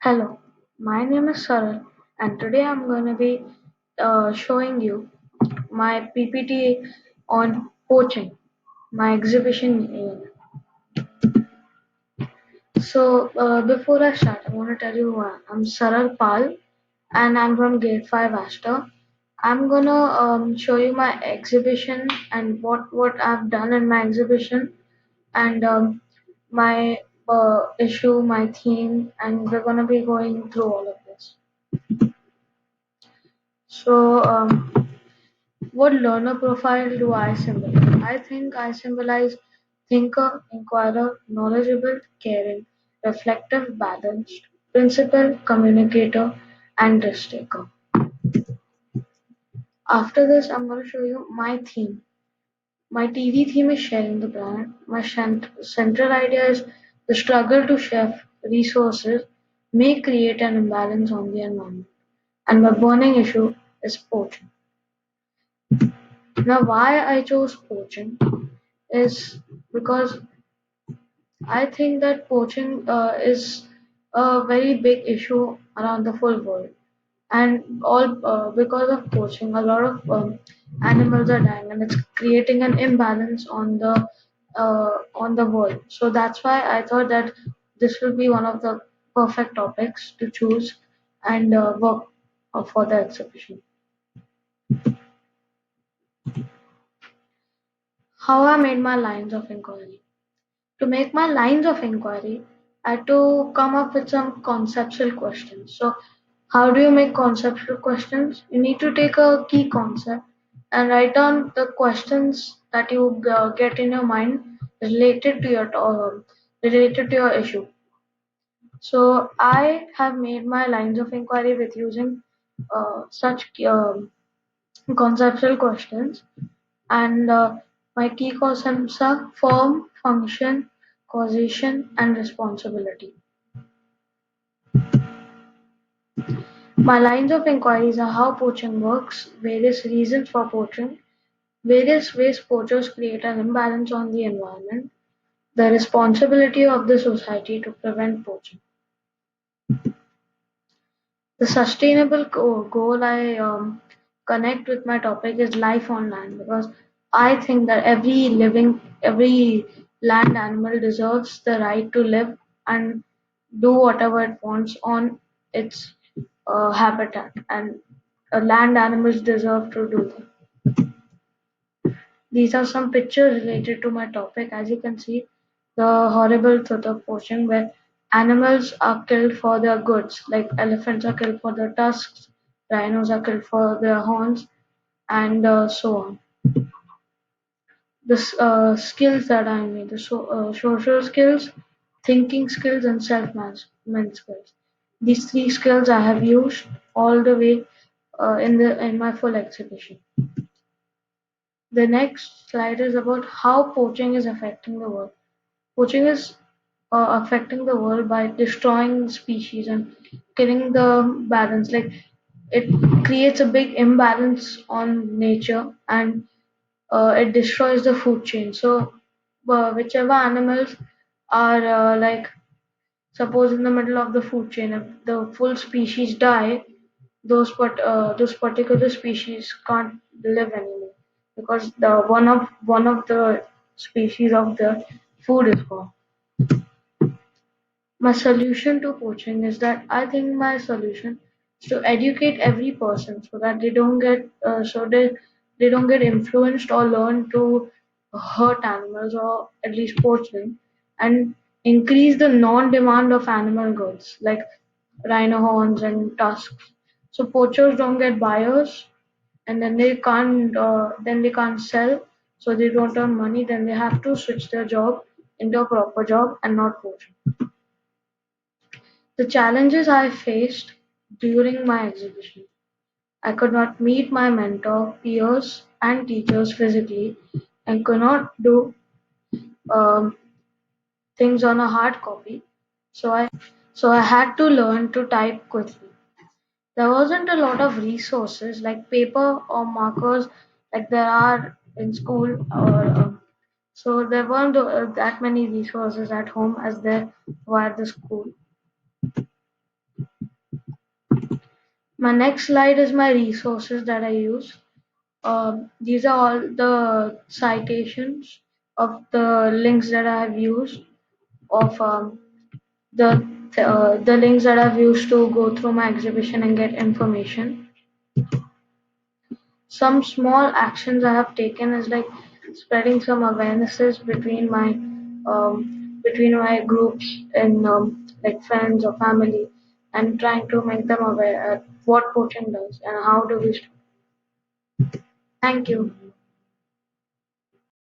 Hello, my name is Saral, and today I'm going to be showing you my PPT on poaching, my exhibition. Before I start, I want to tell you I'm Saral Pal, and I'm from Grade 5 Astor. I'm gonna show you my exhibition and what I've done in my exhibition and my issue, my theme, and we're gonna be going through all of this. What learner profile do I symbolize? I think I symbolize thinker, inquirer, knowledgeable, caring, reflective, balanced, principled, communicator, and risk taker. After this, I'm going to show you my theme. My TV theme is sharing the planet. My central idea is the struggle to share resources may create an imbalance on the environment. And my burning issue is poaching. Now, why I chose poaching is because I think that poaching is a very big issue around the full world, and all because of poaching, a lot of animals are dying, and it's creating an imbalance on the world. So that's why I thought that this will be one of the perfect topics to choose and work for the exhibition. How I made my lines of inquiry. To make my lines of inquiry, I had to come up with some conceptual questions. So, how do you make conceptual questions? You need to take a key concept and write down the questions that you get in your mind related to your issue. So, I have made my lines of inquiry with using such conceptual questions and my key concepts are form, function, causation, and responsibility. My lines of inquiries are how poaching works, various reasons for poaching, various ways poachers create an imbalance on the environment, the responsibility of the society to prevent poaching. The sustainable goal I connect with my topic is life on land because I think that every land animal deserves the right to live and do whatever it wants on its habitat, and land animals deserve to do that. These are some pictures related to my topic. As you can see, the horrible truth of poaching, where animals are killed for their goods, like elephants are killed for their tusks, rhinos are killed for their horns, and so on. The skills that I made, social skills, thinking skills, and self-management skills. These three skills I have used all the way in my full exhibition. The next slide is about how poaching is affecting the world. Poaching is affecting the world by destroying species and killing the balance. Like it creates a big imbalance on nature and it destroys the food chain. So whichever animals are suppose in the middle of the food chain, if the full species die, those particular species can't live anymore because the one of the species of the food is gone. My solution to poaching is that I think my solution is to educate every person so that they don't get influenced or learn to hurt animals or at least poach them, and increase the non-demand of animal goods like rhino horns and tusks. So poachers don't get buyers, and then they can't sell, so they don't earn money. Then they have to switch their job into a proper job and not poaching. The challenges I faced during my exhibition: I could not meet my mentor, peers, and teachers physically, and could not do um, things on a hard copy, so I had to learn to type quickly. There wasn't a lot of resources like paper or markers like there are in school, or so there weren't that many resources at home as there were at the school. My next slide is my resources that I use. These are all the citations of the links that I have used of the the links that I've used to go through my exhibition and get information. Some small actions I have taken is like spreading some awarenesses between my groups and like friends or family, and trying to make them aware at what poaching does and how do we. Thank you.